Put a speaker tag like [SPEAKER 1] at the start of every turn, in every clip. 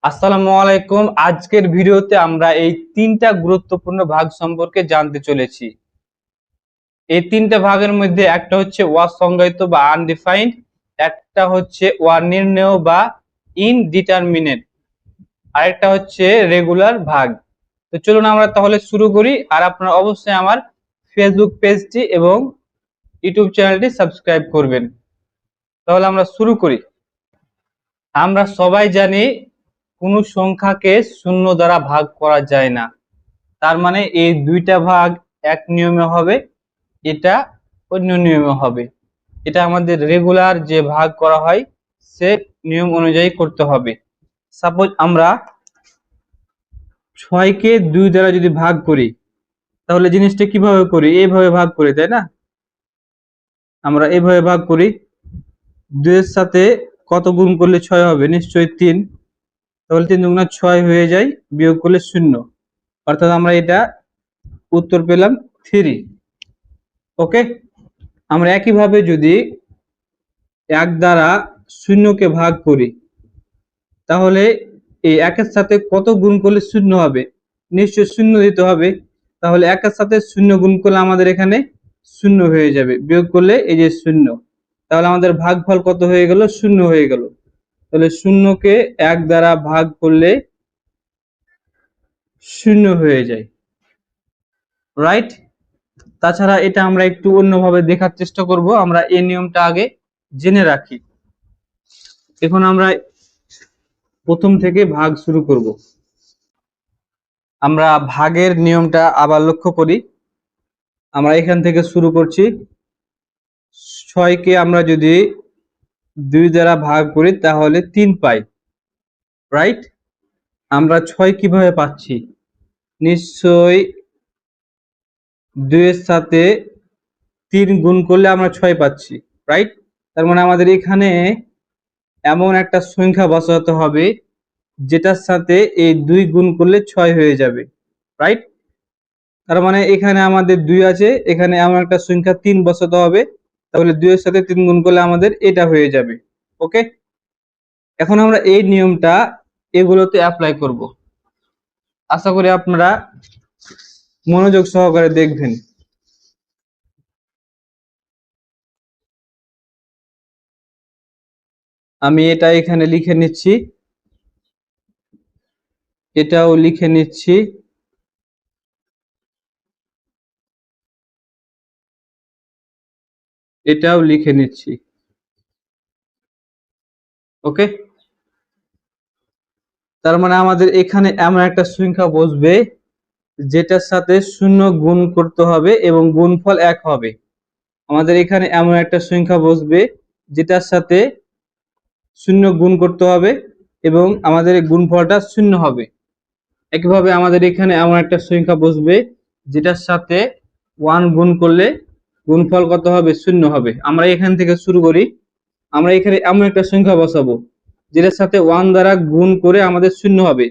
[SPEAKER 1] আসসালামু আলাইকুম। আজকের ভিডিওতে আমরা এই তিনটা গুরুত্বপূর্ণ ভাগ সম্পর্কে জানতে চলেছি। এই তিনটা ভাগের মধ্যে একটা হচ্ছে অসংজ্ঞায়িত বা আনডিফাইন্ড, একটা হচ্ছে অনির্ণেয় বা ইনডিটারমিনেট, আরেকটা হচ্ছে রেগুলার ভাগ। তো চলুন আমরা তাহলে শুরু করি। আর আপনারা অবশ্যই আমার ফেসবুক পেজটি এবং ইউটিউব চ্যানেলটি সাবস্ক্রাইব করবেন। তাহলে আমরা শুরু করি। আমরা সবাই জানি কোনো সংখ্যাকে শূন্য দ্বারা ভাগ করা যায় না। তার মানে এই দুইটা ভাগ এক নিয়মে হবে, এটা অন্য নিয়মে হবে। এটা আমাদের রেগুলার যে ভাগ করা হয় সে নিয়ম অনুযায়ী করতে হবে। সাপোজ আমরা 6কে 2 দ্বারা যদি ভাগ করি, তাহলে জিনিসটা কিভাবে করি? এইভাবে ভাগ করি, তাই না? আমরা এইভাবে ভাগ করি। 2 এর সাথে কত গুণ করলে 6 হবে? নিশ্চয়ই 3। তাহলে 3 দুগুণা 6 হয়ে যায়, বিয়োগ করলে 0। অর্থাৎ আমরা এটা উত্তর পেলাম 3। ওকে। আমরা একইভাবে যদি 1 দ্বারা 0কে ভাগ করি, তাহলে এই 1 এর সাথে কত গুণ করলে 0 হবে? নিশ্চয়ই 0 দিতে হবে। তাহলে 1 এর সাথে 0 গুণ করলে আমাদের এখানে 0 হয়ে যাবে, বিয়োগ করলে এই যে 0। তাহলে আমাদের ভাগফল কত হয়ে গেল? 0 হয়ে গেল। তাহলে 0কে 1 দ্বারা ভাগ করলে 0 হয়ে যায়, রাইট? তাছাড়া এটা আমরা একটু অন্যভাবে দেখার চেষ্টা করব। আমরা এই নিয়মটা আগে জেনে রাখি। এখন আমরা প্রথম থেকে ভাগ শুরু করব। আমরা ভাগের নিয়মটা আবার লক্ষ্য করি। আমরা এখান থেকে শুরু করছি। 6কে আমরা যদি 2 দ্বারা ভাগ করি তাহলে 3 পাই, রাইট? আমরা 6 কিভাবে পাচ্ছি? নিশ্চয়ই 2 এর সাথে 3 গুণ করলে আমরা 6 পাচ্ছি, রাইট? তার মানে আমাদের এখানে এমন একটা সংখ্যা বসাতে হবে যেটার সাথে এই 2 গুণ করলে 6 হয়ে যাবে, রাইট? তার মানে এখানে আমাদের 2 আছে, এখানে এমন একটা সংখ্যা 3 বসাতে হবে। তাহলে 2 এর সাথে 3 গুণ করলে আমাদের এটা হয়ে যাবে। ওকে। এখন আমরা এই নিয়মটা এগুলোতে অ্যাপ্লাই করব। আশা করি আপনারা মনোযোগ সহকারে দেখবেন। আমি এটা এখানে লিখে নিচ্ছি, এটাও লিখে নিচ্ছি, এটাও লিখে নিচ্ছি। ওকে। তার মানে আমাদের এখানে এমন একটা সংখ্যা বসবে যেটার সাথে 0 গুণ করতে হবে এবং গুণফল 1 হবে। আমাদের এখানে এমন একটা সংখ্যা বসবে যেটার সাথে 0 গুণ করতে হবে এবং আমাদের এই গুণফলটা 0 হবে। একইভাবে আমাদের এখানে এমন একটা সংখ্যা বসবে যেটার সাথে 1 গুণ করলে গুণফল কত হবে? 0 হবে। আমরা এখান থেকে শুরু করি। আমরা এখানে এমন একটা সংখ্যা বসাবো যেটার সাথে 1 দ্বারা গুণ করে আমাদের 0 হবে।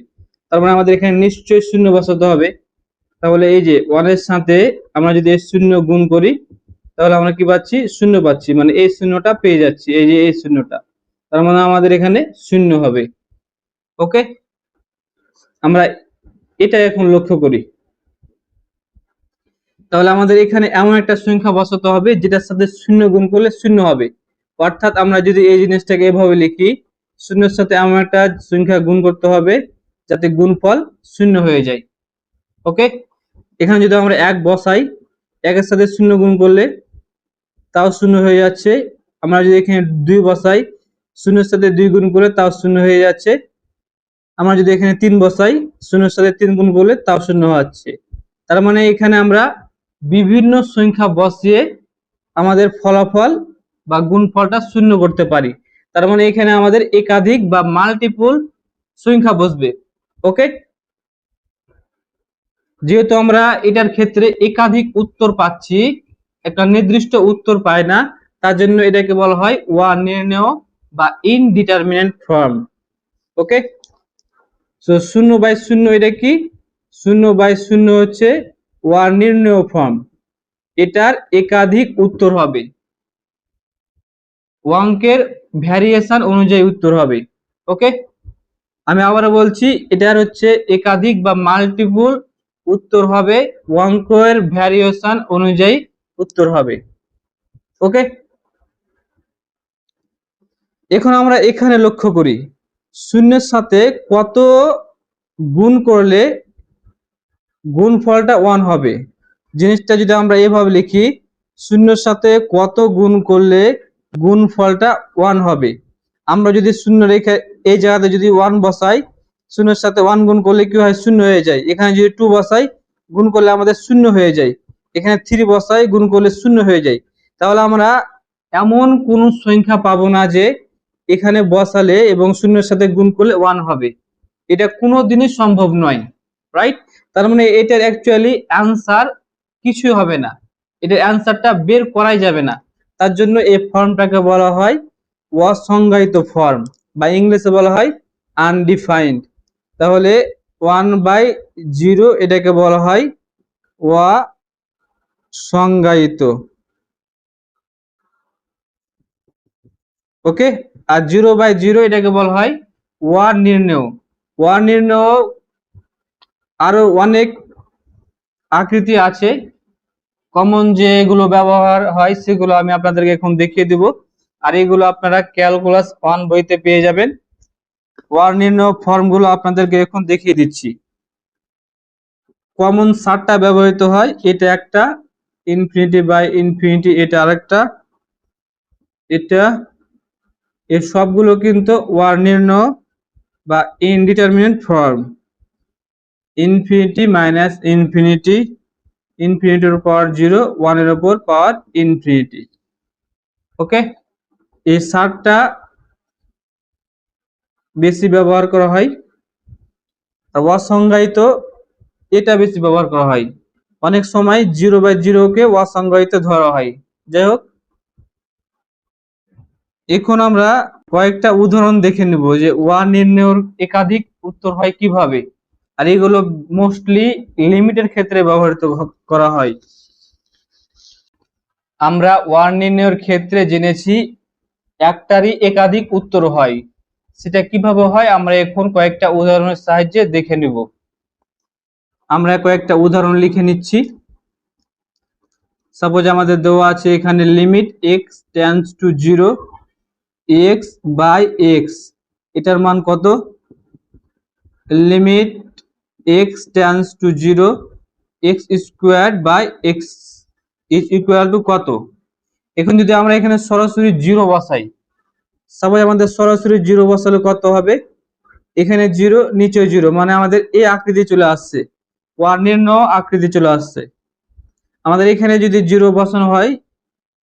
[SPEAKER 1] তার মানে আমাদের এখানে নিশ্চয়ই 0 বসাতে হবে। তাহলে এই যে 1 এর সাথে আমরা যদি 0 গুণ করি, তাহলে আমরা কি পাচ্ছি? 0 পাচ্ছি। মানে এই 0টা পেয়ে যাচ্ছি, এই যে এই 0টা। তার মানে আমাদের এখানে 0 হবে। ওকে। আমরা এটা এখন লক্ষ্য করি। তাহলে আমাদের এখানে এমন একটা সংখ্যা বসাতে হবে যেটার সাথে 0 গুণ করলে 0 হবে। অর্থাৎ আমরা যদি এই জিনিসটাকে এভাবে লিখি, 0 এর সাথে এমন একটা সংখ্যা গুণ করতে হবে যাতে গুণফল 0 হয়ে যায়। ওকে। এখানে যদি আমরা 1 বসাই, 1 এর সাথে 0 গুণ করলে তাও 0 হয়ে যাচ্ছে। আমরা যদি এখানে 2 বসাই, 0 এর সাথে 2 গুণ করে তাও 0 হয়ে যাচ্ছে। আমরা যদি এখানে 3 বসাই, 0 এর সাথে 3 গুণ করলে তাও 0 হচ্ছে। তার মানে এখানে আমরা বিভিন্ন সংখ্যা বসিয়ে আমাদের ফলাফল বা গুণফলটা 0 করতে পারি। তার মানে এখানে আমাদের একাধিক বা মাল্টিপল সংখ্যা বসবে। ওকে। যেহেতু আমরা এটার ক্ষেত্রে একাধিক উত্তর পাচ্ছি, একটা নির্দিষ্ট উত্তর পাই না, তার জন্য এটাকে বলা হয় অনির্ণেয় বা ইনডিটারমিনেট ফর্ম। ওকে। সো 0/0 এটা কি? 0/0 হচ্ছে অনির্ণেয় ফর্ম। এটার একাধিক উত্তর হবে, অঙ্কের ভ্যারিয়েশন অনুযায়ী উত্তর হবে। ওকে। আমি আবারও বলছি, এটার হচ্ছে একাধিক বা মাল্টিপল উত্তর হবে, অঙ্কের ভ্যারিয়েশন অনুযায়ী উত্তর হবে। ওকে, এখন আমরা এখানে লক্ষ্য করি শূন্যের সাথে কত গুণ করলে গুণফলটা 1 হবে। জিনিসটা যদি আমরা এভাবে লিখি, শূন্যের সাথে কত গুণ করলে গুণফলটা 1 হবে। আমরা যদি শূন্য রেখে এই জায়গাতে যদি 1 বসাই, শূন্যের সাথে 1 গুণ করলে কি হয়, শূন্য হয়ে যায়। এখানে যদি 2 বসাই, গুণ করলে আমাদের শূন্য হয়ে যায়। এখানে 3 বসাই, গুণ করলে শূন্য হয়ে যায়। তাহলে আমরা এমন কোন সংখ্যা পাবো না যে এখানে বসালে এবং শূন্যের সাথে গুণ করলে 1 হবে। এটা কোনোদিনই সম্ভব নয়, রাইট? তার মানে এটার অ্যাকচুয়ালি অ্যান্সার কিছু হবে না, এটার অ্যান্সারটা বের করাই যাবে না। তার জন্য এই ফর্মটাকে বলা হয় অসংজ্ঞায়িত ফর্ম, বা ইংলিশে বলা হয় আনডিফাইন্ড। তাহলে 1/0 এটাকে বলা হয় অসংজ্ঞায়িত। ওকে, আর 0/0 এটাকে বলা হয় অনির্ণেয়। অনির্ণেয় আরো অনেক আকৃতি আছে, কমন যেগুলো ব্যবহার হয় সেগুলো আমি আপনাদেরকে এখন দেখিয়ে দিব। আর এগুলো আপনারা ক্যালকুলাস 1 বইতে পেয়ে যাবেন। অনির্ণেয় ফর্মগুলো আপনাদেরকে এখন দেখিয়ে দিচ্ছি। কমন 7টা ব্যবহৃত হয়, এটা একটা, ইনফিনিটি বাই ইনফিনিটি এটা আরেকটা, এটা, এর সবগুলো কিন্তু অনির্ণেয় বা indeterminate form. Infinity minus infinity, ইনফিনিটির পাওয়ার 0, 1 এর উপর পাওয়ার ইনফিনিটি। ওকে, এই 7টা বেশি ব্যবহার করা হয়। আর অসংজ্ঞায়িত এটা বেশি ব্যবহার করা হয়। অনেক সময় 0/0 কে অসংজ্ঞায়িত ধরা হয়। যাই হোক, এখন আমরা কয়েকটা উদাহরণ দেখে নেব যে অনির্ণেয় একাধিক উত্তর হয় কিভাবে। আর এগুলো মোস্টলি লিমিটের ক্ষেত্রে ব্যবহৃত করা হয়। আমরা অনির্ণেয়ের ক্ষেত্রে জেনেছি একটারই একাধিক উত্তর হয়, সেটা কিভাবে হয় আমরা এখন কয়েকটা উদাহরণের সাহায্যে দেখে নেব। আমরা কয়েকটা উদাহরণ লিখে নিচ্ছি। সাপোজ আমাদের দেওয়া আছে এখানে limit x tends to 0 x/x, এটার মান কত? Limit x tends to 0 x² is equal to কত? এখন যদি আমরা এখানে সরাসরি 0 বসাই, সাপোজ আমাদের সরাসরি 0 বসালে কত হবে? এখানে 0, নিচে 0, মানে আমাদের এই আকৃতি চলে আসছে, অনির্ণেয় আকৃতি চলে আসছে। আমাদের এখানে যদি 0 বসানো হয়,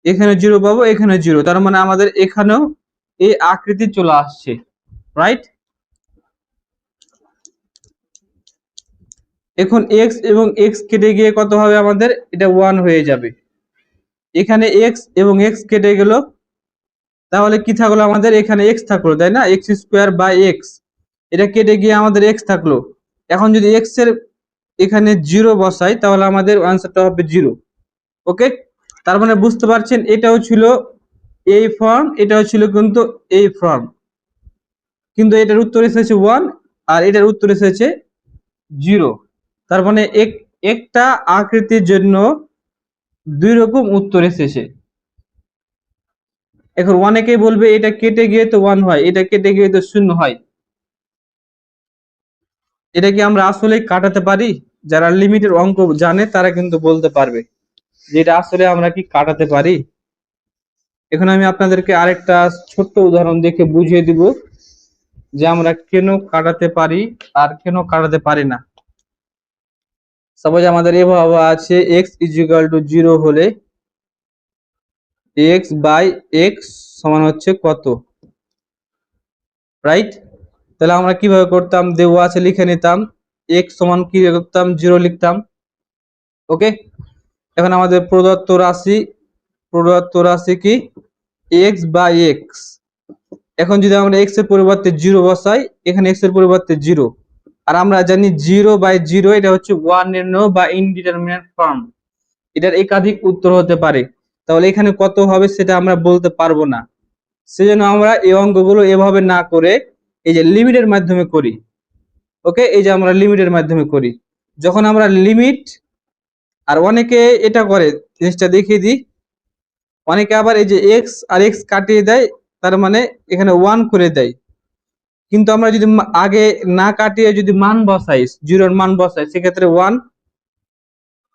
[SPEAKER 1] এখানে 0 পাবো, এখানে 0, তার মানে আমাদের এখানেও এই আকৃতি চলে আসছে, রাইট? এখন x এবং x কেটে গিয়ে কত হবে আমাদের? এটা 1 হয়ে যাবে। এখানে x এবং x কেটে গেল, তাহলে কি থাকলো আমাদের? এখানে x থাকলো, তাই না? x²/x, এটা কেটে গিয়ে আমাদের x থাকলো। এখন যদি x এর এখানে 0 বসাই, তাহলে আমাদের আনসারটা হবে 0। ওকে, তার মানে বুঝতে পারছেন এটাও ছিল এই ফর্ম, এটাও ছিল কিন্তু এই ফর্ম, কিন্তু এটার উত্তর এসেছে 1 আর এটার উত্তর এসেছে 0। তার মানে একটা আকৃতির জন্য দুই রকম উত্তর এসেছে। এখন অনেকেই বলবে এটা কেটে গিয়ে তো 1 হয়, এটা কেটে গিয়ে তো 0 হয়। এটা কি আমরা আসলে কাটাতে পারি? যারা লিমিটের অঙ্ক জানে তারা কিন্তু বলতে পারবে যে এটা আসলে আমরা কি কাটাতে পারি। এখন আমি আপনাদেরকে আরেকটা ছোট্ট উদাহরণ দেখে বুঝিয়ে দিব যে আমরা কেন কাটাতে পারি আর কেন কাটাতে পারি না। সাপোজ আমাদের এভাবে আছে x = 0 হলে x/x সমান হচ্ছে কত, রাইট? তাহলে আমরা কিভাবে করতাম? দেওয়া আছে লিখে নিতাম, x সমান কি লিখতাম? 0 লিখতাম। ওকে, এখন আমাদের প্রদত্ত রাশি কি? x/x। এখন যদি আমরা x এর পরিবর্তে 0 বসাই, এখানে x এর পরিবর্তে 0, আর আমরা জানি 0/0 এটা হচ্ছে অনির্ণেয় বা ইনডিটারমিনেট ফর্ম, এটার একাধিক উত্তর হতে পারে। তাহলে এখানে কত হবে সেটা আমরা বলতে পারবো না। সেজন্য আমরা এই অঙ্কগুলো এভাবে না করে এই যে লিমিটের মাধ্যমে করি। ওকে, এই যে আমরা লিমিটের মাধ্যমে করি। যখন আমরা লিমিট, আর অনেকে এটা করে, জিনিসটা দেখিয়ে দিই, অনেকে আবার এই যে এক্স আর এক্স কাটিয়ে দেয়, তার মানে এখানে 1 করে দেয়। কিন্তু আমরা যদি আগে না কাটিয়ে যদি মান বসাই, জিরোর মান বসাই, সেক্ষেত্রে 1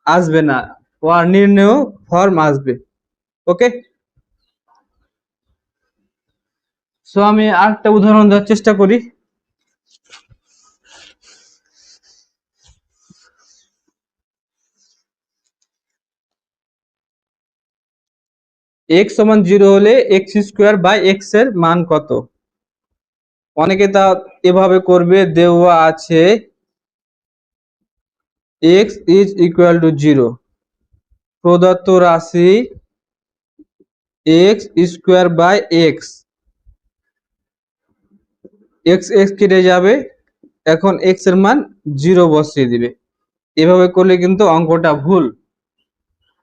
[SPEAKER 1] আসবে না, 1 নির্ণেয় ফর্ম আসবে। ওকে, সো আমি আরেকটা উদাহরণ দেওয়ার চেষ্টা করি। x সমান 0 হলে এক্স স্কোয়ার বাই এক্স এর মান কত? অনেকে তা এভাবে করবে, দেওয়া আছে x ইজ ইকুয়াল টু 0, প্রদত্ত রাশি X square by X, X X কেটে যাবে, এখন এক্স এর মান 0 বসিয়ে দিবে। এভাবে করলে কিন্তু অঙ্কটা ভুল।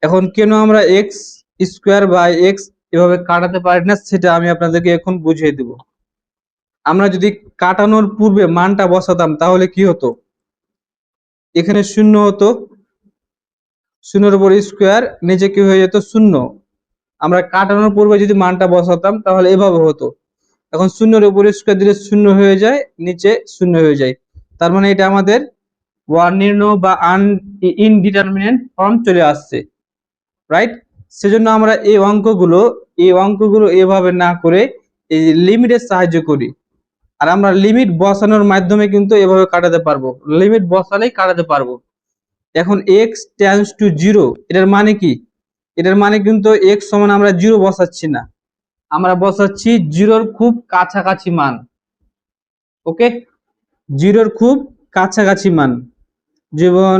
[SPEAKER 1] এখন কেন আমরা এক্স স্কোয়ার বাই এক্স এভাবে কাটাতে পারি না, সেটা আমি আপনাদেরকে এখন বুঝিয়ে দেব। আমরা যদি কাটানোর পূর্বে মানটা বসাতাম তাহলে কি হতো, এখানে 0 হতো, 0-এর উপর স্কোয়ার, নিচে কি হয়ে যেত, 0। আমরা কাটানোর পূর্বে যদি মানটা বসাতাম তাহলে এভাবে হতো। এখন 0-এর উপর স্কোয়ার দিলে 0 হয়ে যায়, নিচে 0 হয়ে যায়। তার মানে এটা আমাদের অনির্ণয় বা ইনডিটারমিনেট ফর্ম চলে আসছে, রাইট? সেজন্য আমরা এই অঙ্কগুলো এভাবে না করে এই লিমিটের সাহায্য করি। আর আমরা লিমিট বসানোর মাধ্যমে কিন্তু এভাবে কাটাতে পারবো, লিমিট বসালেই কাটাতে পারবো। এখন x টেন্ডস টু 0, এটার মানে কি? এটার মানে কিন্তু x সমান আমরা 0 বসাচ্ছি না, আমরা বসাচ্ছি 0-র খুব কাছাকাছি মান। ওকে, 0-র খুব কাছাকাছি মান, যেমন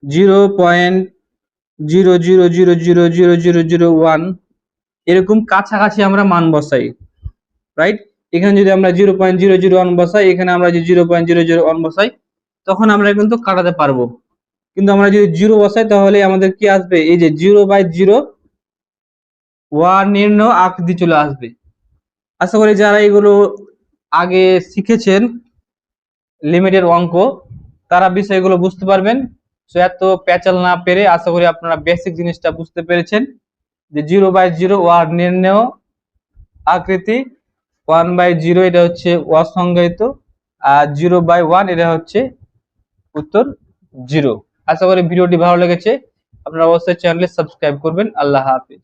[SPEAKER 1] 0.00000001, এরকম কাছাকাছি আমরা মান বসাই, রাইট? এখানে যদি আমরা 0.001 বসাই, এখানে আমরা যদি 0.001 বসাই, তখন আমরা কিন্তু কাটাতে পারবো। কিন্তু আমরা যদি 0 বসাই তাহলে আমাদের কি আসবে, এই যে 0/0 নির্ণয় আকৃতি চলে আসবে। আশা করি যারা এগুলো আগে শিখেছেন লিমিটের অঙ্ক, তারা বিষয়গুলো বুঝতে পারবেন। সো এত প্যাচাল না পেরে আশা করি আপনারা বেসিক জিনিসটা বুঝতে পেরেছেন, যে 0/0 নির্ণয় আকৃতি, 1/0 এটা হচ্ছে অসংজ্ঞায়িত, আর 0/1 এটা হচ্ছে উত্তর 0। আশা করি ভিডিওটি ভালো লেগেছে, আপনারা অবশ্যই চ্যানেলে সাবস্ক্রাইব করবেন। আল্লাহ হাফিজ।